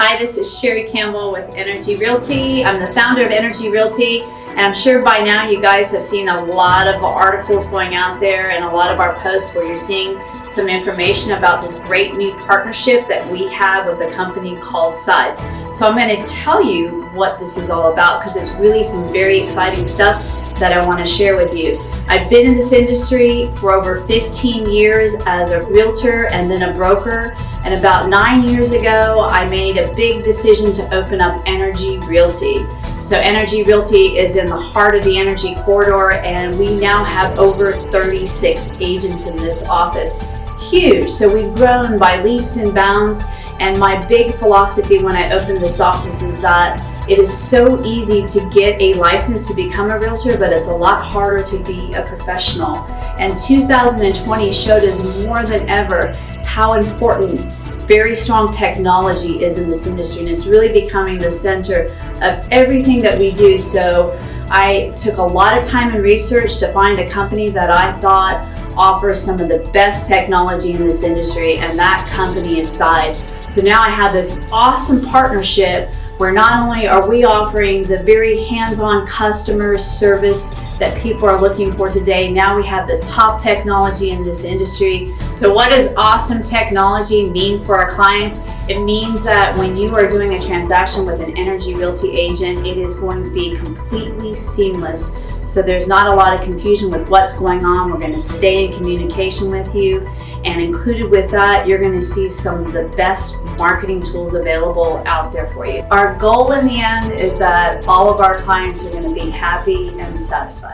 Hi, this is Shery Campbell with Energy Realty. I'm the founder of Energy Realty, and I'm sure by now you guys have seen a lot of articles going out there and a lot of our posts where you're seeing some information about this great new partnership that we have with a company called Side. So I'm going to tell you what this is all about because it's really some very exciting stuff that I want to share with you. I've been in this industry for over 15 years as a realtor and then a broker. And about 9 years ago, I made a big decision to open up Energy Realty. So Energy Realty is in the heart of the energy corridor, and we now have over 36 agents in this office. Huge. So we've grown by leaps and bounds. And my big philosophy when I opened this office is that it is so easy to get a license to become a realtor, but it's a lot harder to be a professional. And 2020 showed us more than ever how important very strong technology is in this industry, and it's really becoming the center of everything that we do. So I took a lot of time and research to find a company that I thought offers some of the best technology in this industry, and that company is Side. So now I have this awesome partnership where not only are we offering the very hands-on customer service that people are looking for today, now we have the top technology in this industry. So what does awesome technology mean for our clients? It means that when you are doing a transaction with an Energy Realty agent, it is going to be completely seamless. So there's not a lot of confusion with what's going on. We're going to stay in communication with you. And included with that, you're going to see some of the best marketing tools available out there for you. Our goal in the end is that all of our clients are going to be happy and satisfied.